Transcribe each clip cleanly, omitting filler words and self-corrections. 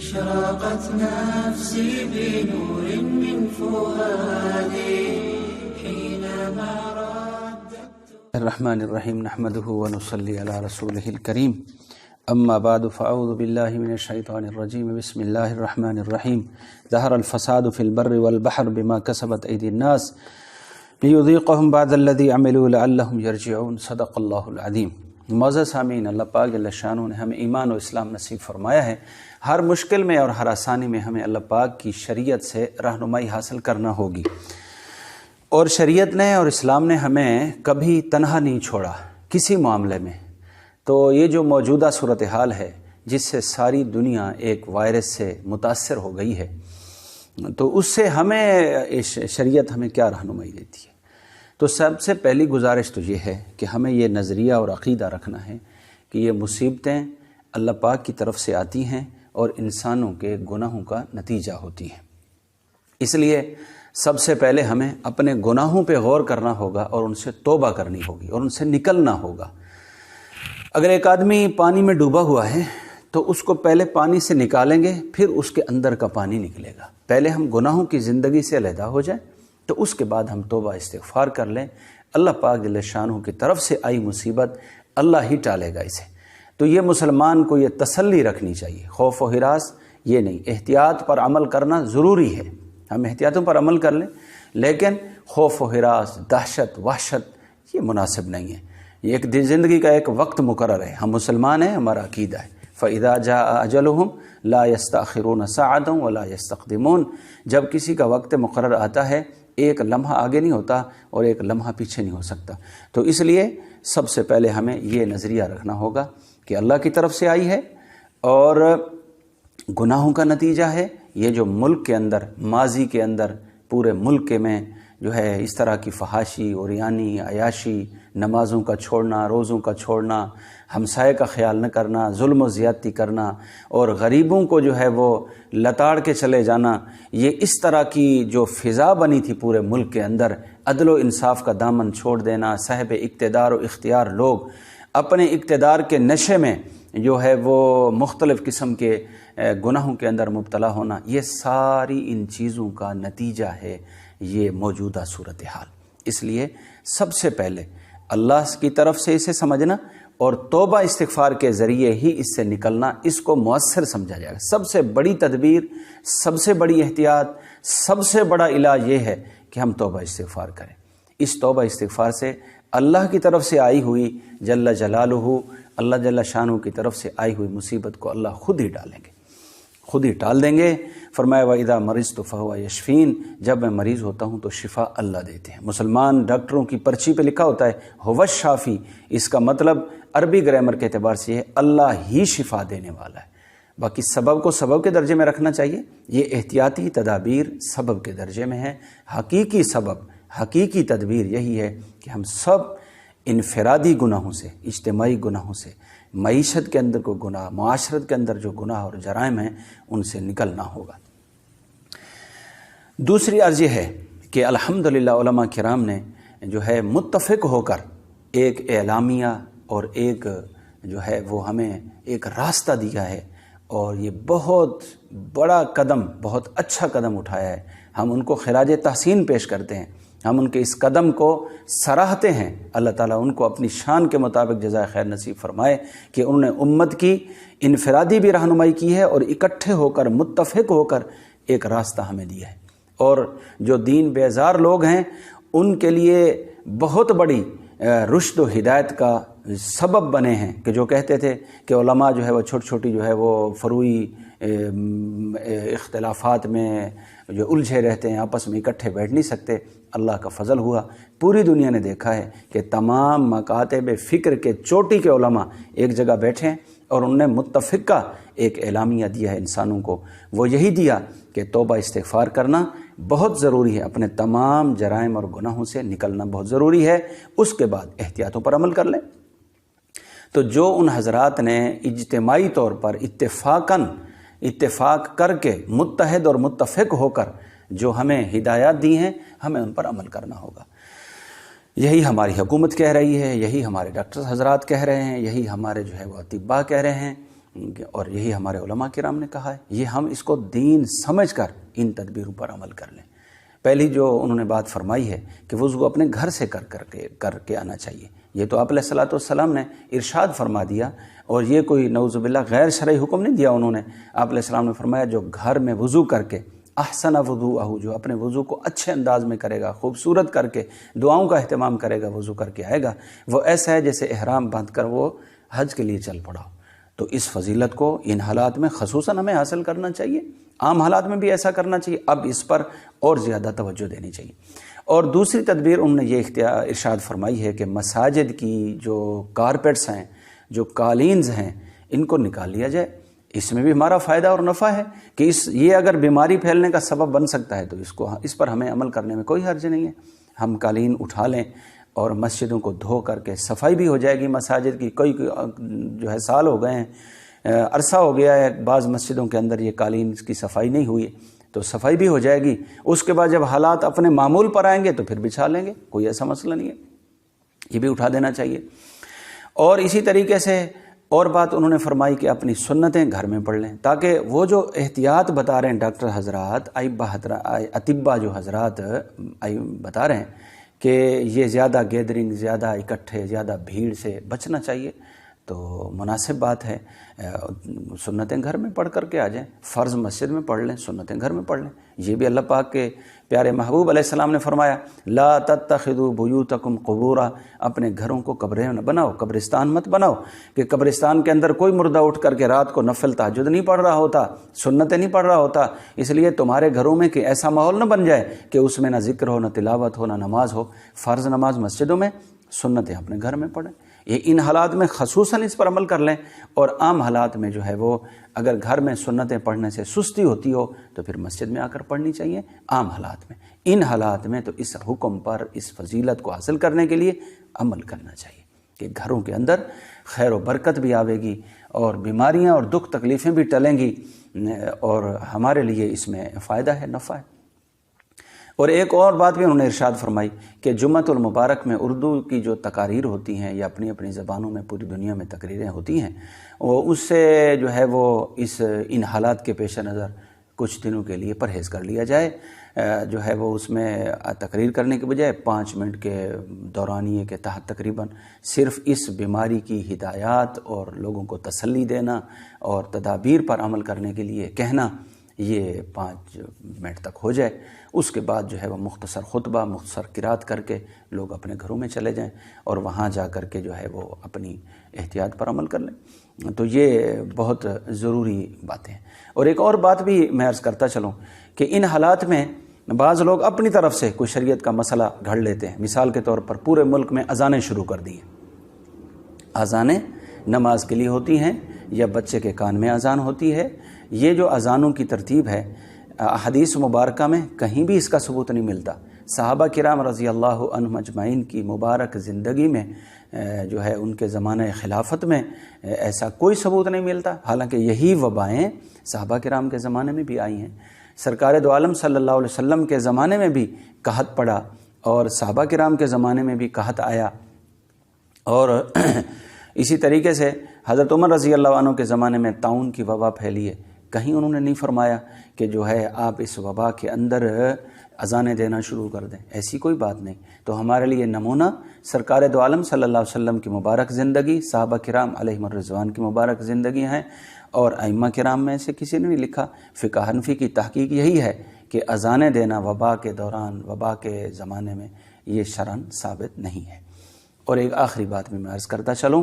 أشرقت نفسي بنور من فؤادي حينما رددت الرحمن الرحیم نحمده ونصلی علی رسوله الکریم اما بعد فاعوذ باللہ من الشیطان الرجیم بسم اللہ الرحمن الرحیم ظہر الفساد فی البر والبحر بما کسبت ایدی الناس لیذیقہم بعض الذی عملوا لعلہم یرجعون صدق اللہ العظیم۔ معزز سامعین، اللہ پاک جل شانہ نے ہمیں ایمان و اسلام نصیب فرمایا ہے۔ ہر مشکل میں اور ہر آسانی میں ہمیں اللہ پاک کی شریعت سے رہنمائی حاصل کرنا ہوگی، اور شریعت نے اور اسلام نے ہمیں کبھی تنہا نہیں چھوڑا کسی معاملے میں۔ تو یہ جو موجودہ صورتحال ہے جس سے ساری دنیا ایک وائرس سے متاثر ہو گئی ہے، تو اس سے ہمیں شریعت ہمیں کیا رہنمائی دیتی ہے؟ تو سب سے پہلی گزارش تو یہ ہے کہ ہمیں یہ نظریہ اور عقیدہ رکھنا ہے کہ یہ مصیبتیں اللہ پاک کی طرف سے آتی ہیں اور انسانوں کے گناہوں کا نتیجہ ہوتی ہیں۔ اس لیے سب سے پہلے ہمیں اپنے گناہوں پہ غور کرنا ہوگا اور ان سے توبہ کرنی ہوگی اور ان سے نکلنا ہوگا۔ اگر ایک آدمی پانی میں ڈوبا ہوا ہے تو اس کو پہلے پانی سے نکالیں گے، پھر اس کے اندر کا پانی نکلے گا۔ پہلے ہم گناہوں کی زندگی سے علیحدہ ہو جائیں، تو اس کے بعد ہم توبہ استغفار کر لیں۔ اللہ پاک جل شانہ کی طرف سے آئی مصیبت اللہ ہی ٹالے گا اسے۔ تو یہ مسلمان کو یہ تسلی رکھنی چاہیے، خوف و ہراس یہ نہیں، احتیاط پر عمل کرنا ضروری ہے، ہم احتیاطوں پر عمل کر لیں، لیکن خوف و ہراس، دہشت، وحشت یہ مناسب نہیں ہے۔ یہ ایک زندگی کا ایک وقت مقرر ہے، ہم مسلمان ہیں، ہمارا عقیدہ ہے فَإِذَا جَاءَ أَجَلُهُمْ لَا يَسْتَأْخِرُونَ سَاعَةً وَلَا يَسْتَقْدِمُونَ۔ جب کسی کا وقت مقرر آتا ہے، ایک لمحہ آگے نہیں ہوتا اور ایک لمحہ پیچھے نہیں ہو سکتا۔ تو اس لیے سب سے پہلے ہمیں یہ نظریہ رکھنا ہوگا کہ اللہ کی طرف سے آئی ہے اور گناہوں کا نتیجہ ہے۔ یہ جو ملک کے اندر، ماضی کے اندر پورے ملک میں جو ہے اس طرح کی فحاشی، عریانی، عیاشی، نمازوں کا چھوڑنا، روزوں کا چھوڑنا، ہمسائے کا خیال نہ کرنا، ظلم و زیادتی کرنا اور غریبوں کو جو ہے وہ لتاڑ کے چلے جانا، یہ اس طرح کی جو فضا بنی تھی پورے ملک کے اندر، عدل و انصاف کا دامن چھوڑ دینا، صاحب اقتدار و اختیار لوگ اپنے اقتدار کے نشے میں جو ہے وہ مختلف قسم کے گناہوں کے اندر مبتلا ہونا، یہ ساری ان چیزوں کا نتیجہ ہے یہ موجودہ صورتحال۔ اس لیے سب سے پہلے اللہ کی طرف سے اسے سمجھنا اور توبہ استغفار کے ذریعے ہی اس سے نکلنا، اس کو مؤثر سمجھا جائے گا۔ سب سے بڑی تدبیر، سب سے بڑی احتیاط، سب سے بڑا علاج یہ ہے کہ ہم توبہ استغفار کریں۔ اس توبہ استغفار سے اللہ کی طرف سے آئی ہوئی جل جلالہ، اللہ جل شانہ کی طرف سے آئی ہوئی مصیبت کو اللہ خود ہی ڈالیں گے، خود ہی ٹال دیں گے۔ فرمایا وَإِذَا مَرِضْتُ فَهُوَ يَشْفِينِ، جب میں مریض ہوتا ہوں تو شفا اللہ دیتے ہیں۔ مسلمان ڈاکٹروں کی پرچی پہ لکھا ہوتا ہے هُوَ الشافی، اس کا مطلب عربی گرامر کے اعتبار سے یہ اللہ ہی شفا دینے والا ہے۔ باقی سبب کو سبب کے درجے میں رکھنا چاہیے، یہ احتیاطی تدابیر سبب کے درجے میں ہے۔ حقیقی سبب، حقیقی تدبیر یہی ہے کہ ہم سب انفرادی گناہوں سے، اجتماعی گناہوں سے، معیشت کے اندر کوئی گناہ، معاشرت کے اندر جو گناہ اور جرائم ہیں ان سے نکلنا ہوگا۔ دوسری عرض یہ ہے کہ الحمدللہ علماء کرام نے جو ہے متفق ہو کر ایک اعلامیہ اور ایک جو ہے وہ ہمیں ایک راستہ دیا ہے، اور یہ بہت بڑا قدم، بہت اچھا قدم اٹھایا ہے۔ ہم ان کو خراج تحسین پیش کرتے ہیں، ہم ان کے اس قدم کو سراہتے ہیں۔ اللہ تعالیٰ ان کو اپنی شان کے مطابق جزائے خیر نصیب فرمائے کہ انہوں نے امت کی انفرادی بھی رہنمائی کی ہے اور اکٹھے ہو کر، متفق ہو کر ایک راستہ ہمیں دیا ہے، اور جو دین بیزار لوگ ہیں ان کے لیے بہت بڑی رشد و ہدایت کا سبب بنے ہیں، کہ جو کہتے تھے کہ علماء جو ہے وہ چھوٹی چھوٹی جو ہے وہ فروعی اختلافات میں جو الجھے رہتے ہیں، آپس میں اکٹھے بیٹھ نہیں سکتے۔ اللہ کا فضل ہوا، پوری دنیا نے دیکھا ہے کہ تمام مکاتب فکر کے چوٹی کے علماء ایک جگہ بیٹھے ہیں اور انہوں نے متفقہ ایک اعلامیہ دیا ہے انسانوں کو۔ وہ یہی دیا کہ توبہ استغفار کرنا بہت ضروری ہے، اپنے تمام جرائم اور گناہوں سے نکلنا بہت ضروری ہے، اس کے بعد احتیاطوں پر عمل کر لیں۔ تو جو ان حضرات نے اجتماعی طور پر اتفاق کر کے متحد اور متفق ہو کر جو ہمیں ہدایات دی ہیں، ہمیں ان پر عمل کرنا ہوگا۔ یہی ہماری حکومت کہہ رہی ہے، یہی ہمارے ڈاکٹر حضرات کہہ رہے ہیں، یہی ہمارے جو ہے وہ اطباء کہہ رہے ہیں، اور یہی ہمارے علماء کرام نے کہا ہے، یہ ہم اس کو دین سمجھ کر ان تدبیروں پر عمل کر لیں۔ پہلی جو انہوں نے بات فرمائی ہے کہ وضو اپنے گھر سے کر کے آنا چاہیے، یہ تو آپ علیہ الصلوۃ والسلام نے ارشاد فرما دیا، اور یہ کوئی نعوذ باللہ غیر شرعی حکم نہیں دیا انہوں نے۔ آپ علیہ السلام نے فرمایا جو گھر میں وضو کر کے احسن وضوءہ، جو اپنے وضو کو اچھے انداز میں کرے گا، خوبصورت کر کے دعاؤں کا اہتمام کرے گا، وضو کر کے آئے گا، وہ ایسا ہے جیسے احرام باندھ کر وہ حج کے لیے چل پڑا ہو۔ تو اس فضیلت کو ان حالات میں خصوصاً ہمیں حاصل کرنا چاہیے، عام حالات میں بھی ایسا کرنا چاہیے، اب اس پر اور زیادہ توجہ دینی چاہیے۔ اور دوسری تدبیر انہوں نے یہ ارشاد فرمائی ہے کہ مساجد کی جو کارپیٹس ہیں، جو قالینز ہیں، ان کو نکال لیا جائے۔ اس میں بھی ہمارا فائدہ اور نفع ہے کہ یہ اگر بیماری پھیلنے کا سبب بن سکتا ہے تو اس پر ہمیں عمل کرنے میں کوئی حرج نہیں ہے۔ ہم قالین اٹھا لیں اور مسجدوں کو دھو کر کے صفائی بھی ہو جائے گی مساجد کی۔ کوئی جو ہے سال ہو گئے ہیں، عرصہ ہو گیا ہے، بعض مسجدوں کے اندر یہ قالین کی صفائی نہیں ہوئی، تو صفائی بھی ہو جائے گی۔ اس کے بعد جب حالات اپنے معمول پر آئیں گے تو پھر بچھا لیں گے، کوئی ایسا مسئلہ نہیں ہے، یہ بھی اٹھا دینا چاہیے۔ اور اسی طریقے سے اور بات انہوں نے فرمائی کہ اپنی سنتیں گھر میں پڑھ لیں، تاکہ وہ جو احتیاط بتا رہے ہیں ڈاکٹر حضرات، اطباء جو حضرات بتا رہے ہیں کہ یہ زیادہ گیدرنگ، زیادہ اکٹھے، زیادہ بھیڑ سے بچنا چاہیے، تو مناسب بات ہے سنتیں گھر میں پڑھ کر کے آ جائیں۔ فرض مسجد میں پڑھ لیں، سنتیں گھر میں پڑھ لیں۔ یہ بھی اللہ پاک کے پیارے محبوب علیہ السلام نے فرمایا لا تتخذوا بیوتکم قبورا، اپنے گھروں کو قبریں نہ بناؤ، قبرستان مت بناؤ، کہ قبرستان کے اندر کوئی مردہ اٹھ کر کے رات کو نفل تہجد نہیں پڑھ رہا ہوتا، سنتیں نہیں پڑھ رہا ہوتا، اس لیے تمہارے گھروں میں کہ ایسا ماحول نہ بن جائے کہ اس میں نہ ذکر ہو، نہ تلاوت ہو، نہ نماز ہو۔ فرض نماز مسجدوں میں، سنتیں اپنے گھر میں پڑھیں۔ یہ ان حالات میں خصوصاً اس پر عمل کر لیں، اور عام حالات میں جو ہے وہ اگر گھر میں سنتیں پڑھنے سے سستی ہوتی ہو تو پھر مسجد میں آ کر پڑھنی چاہیے عام حالات میں۔ ان حالات میں تو اس حکم پر، اس فضیلت کو حاصل کرنے کے لیے عمل کرنا چاہیے کہ گھروں کے اندر خیر و برکت بھی آوے گی، اور بیماریاں اور دکھ تکلیفیں بھی ٹلیں گی، اور ہمارے لیے اس میں فائدہ ہے، نفع ہے۔ اور ایک اور بات بھی انہوں نے ارشاد فرمائی کہ جمعۃ المبارک میں اردو کی جو تقاریر ہوتی ہیں یا اپنی اپنی زبانوں میں پوری دنیا میں تقریریں ہوتی ہیں، وہ اس سے جو ہے وہ ان حالات کے پیش نظر کچھ دنوں کے لیے پرہیز کر لیا جائے، جو ہے وہ اس میں تقریر کرنے کے بجائے 5 منٹ کے دورانیے کے تحت تقریباً صرف اس بیماری کی ہدایات اور لوگوں کو تسلی دینا اور تدابیر پر عمل کرنے کے لیے کہنا، یہ 5 منٹ تک ہو جائے۔ اس کے بعد جو ہے وہ مختصر خطبہ، مختصر قرات کر کے لوگ اپنے گھروں میں چلے جائیں، اور وہاں جا کر کے جو ہے وہ اپنی احتیاط پر عمل کر لیں۔ تو یہ بہت ضروری باتیں ہیں۔ اور ایک اور بات بھی میں عرض کرتا چلوں کہ ان حالات میں بعض لوگ اپنی طرف سے کوئی شریعت کا مسئلہ گھڑ لیتے ہیں۔ مثال کے طور پر پورے ملک میں اذانیں شروع کر دی ہیں۔ اذانیں نماز کے لیے ہوتی ہیں یا بچے کے کان میں اذان ہوتی ہے۔ یہ جو اذانوں کی ترتیب ہے، حدیث مبارکہ میں کہیں بھی اس کا ثبوت نہیں ملتا۔ صحابہ کرام رضی اللہ عنہم اجمعین کی مبارک زندگی میں جو ہے ان کے زمانہ خلافت میں ایسا کوئی ثبوت نہیں ملتا، حالانکہ یہی وبائیں صحابہ کرام کے زمانے میں بھی آئی ہیں۔ سرکار دو عالم صلی اللہ علیہ وسلم کے زمانے میں بھی قحط پڑا، اور صحابہ کرام کے زمانے میں بھی قحط آیا، اور اسی طریقے سے حضرت عمر رضی اللہ عنہ کے زمانے میں طاعون کی وبا پھیلی ہے۔ کہیں انہوں نے نہیں فرمایا کہ جو ہے آپ اس وبا کے اندر اذانیں دینا شروع کر دیں، ایسی کوئی بات نہیں۔ تو ہمارے لیے نمونہ سرکار دو عالم صلی اللہ علیہ وسلم کی مبارک زندگی، صحابہ کرام علیہم الرضوان کی مبارک زندگی ہیں، اور ائمہ کرام میں سے کسی نے نہیں لکھا۔ فقہ حنفی کی تحقیق یہی ہے کہ اذانیں دینا وبا کے دوران، وبا کے زمانے میں، یہ شرعاً ثابت نہیں ہے۔ اور ایک آخری بات بھی میں عرض کرتا چلوں،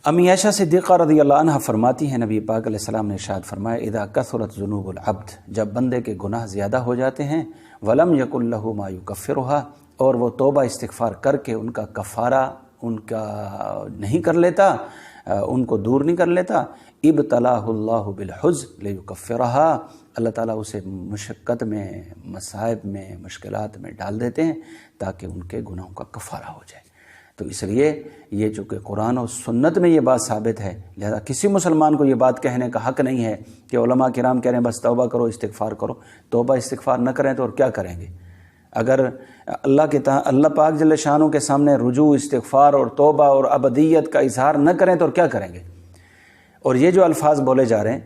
امی عائشہ صدیقہ رضی اللہ عنہ فرماتی ہیں نبی پاک علیہ السلام نے ارشاد فرمایا اذا کثرت ذنوب العبد، جب بندے کے گناہ زیادہ ہو جاتے ہیں، ولم یکن لہ ما یکفرها، اور وہ توبہ استغفار کر کے ان کا کفارہ ان کا نہیں کر لیتا، ان کو دور نہیں کر لیتا، ابتلاہ اللہ بالحزن لیکفرها، اللہ تعالیٰ اسے مشقت میں، مصائب میں، مشکلات میں ڈال دیتے ہیں تاکہ ان کے گناہوں کا کفارہ ہو جائے۔ تو اس لیے یہ چونکہ قرآن و سنت میں یہ بات ثابت ہے، لہذا کسی مسلمان کو یہ بات کہنے کا حق نہیں ہے کہ علماء کرام کہہ رہے ہیں بس توبہ کرو، استغفار کرو۔ توبہ استغفار نہ کریں تو اور کیا کریں گے؟ اگر اللہ پاک جل شانوں کے سامنے رجوع، استغفار اور توبہ اور ابدیت کا اظہار نہ کریں تو اور کیا کریں گے؟ اور یہ جو الفاظ بولے جا رہے ہیں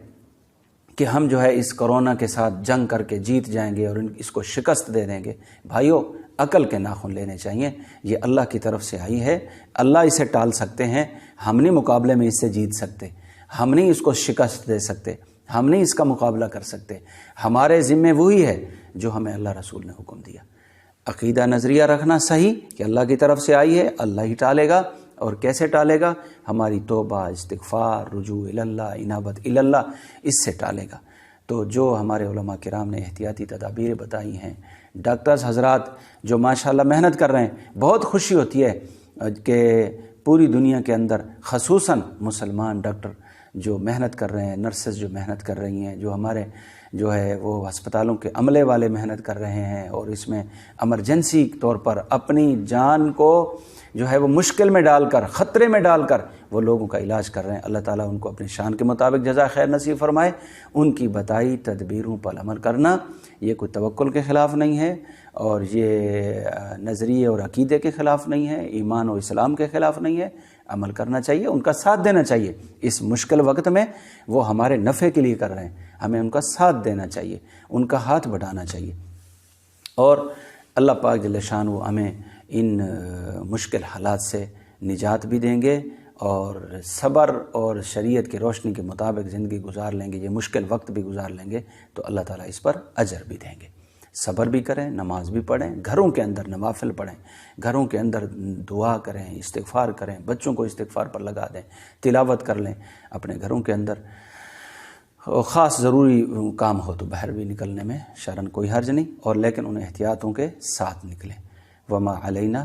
کہ ہم جو ہے اس کرونا کے ساتھ جنگ کر کے جیت جائیں گے اور اس کو شکست دے دیں گے، بھائیو عقل کے ناخن لینے چاہیے. یہ اللہ کی طرف سے آئی ہے، اللہ اسے ٹال سکتے ہیں، ہم نہیں مقابلے میں اس سے جیت سکتے، ہم نہیں اس کو شکست دے سکتے، ہم نہیں اس کا مقابلہ کر سکتے. ہمارے ذمے وہی ہے جو ہمیں اللہ رسول نے حکم دیا. عقیدہ نظریہ رکھنا صحیح کہ اللہ کی طرف سے آئی ہے، اللہ ہی ٹالے گا. اور کیسے ٹالے گا؟ ہماری توبہ، استغفار، رجوع اللہ، انابت اللہ، اس سے ٹالے گا. تو جو ہمارے علماء کرام نے احتیاطی تدابیر بتائی ہیں، ڈاکٹرز حضرات جو ماشاءاللہ محنت کر رہے ہیں، بہت خوشی ہوتی ہے کہ پوری دنیا کے اندر خصوصاً مسلمان ڈاکٹر جو محنت کر رہے ہیں، نرسز جو محنت کر رہی ہیں، جو ہمارے جو ہے وہ ہسپتالوں کے عملے والے محنت کر رہے ہیں اور اس میں ایمرجنسی طور پر اپنی جان کو جو ہے وہ مشکل میں ڈال کر، خطرے میں ڈال کر وہ لوگوں کا علاج کر رہے ہیں. اللہ تعالیٰ ان کو اپنی شان کے مطابق جزائے خیر نصیب فرمائے. ان کی بتائی تدبیروں پر عمل کرنا یہ کوئی توکل کے خلاف نہیں ہے، اور یہ نظریے اور عقیدے کے خلاف نہیں ہے، ایمان و اسلام کے خلاف نہیں ہے. عمل کرنا چاہیے، ان کا ساتھ دینا چاہیے. اس مشکل وقت میں وہ ہمارے نفع کے لیے کر رہے ہیں، ہمیں ان کا ساتھ دینا چاہیے، ان کا ہاتھ بڑھانا چاہیے. اور اللہ پاک جل شانہ ہمیں ان مشکل حالات سے نجات بھی دیں گے، اور صبر اور شریعت کی روشنی کے مطابق زندگی گزار لیں گے، یہ مشکل وقت بھی گزار لیں گے تو اللہ تعالیٰ اس پر اجر بھی دیں گے. صبر بھی کریں، نماز بھی پڑھیں، گھروں کے اندر نوافل پڑھیں، گھروں کے اندر دعا کریں، استغفار کریں، بچوں کو استغفار پر لگا دیں، تلاوت کر لیں اپنے گھروں کے اندر. خاص ضروری کام ہو تو باہر بھی نکلنے میں شرعاً کوئی حرج نہیں، اور لیکن ان احتیاطوں کے ساتھ نکلیں. وما علینا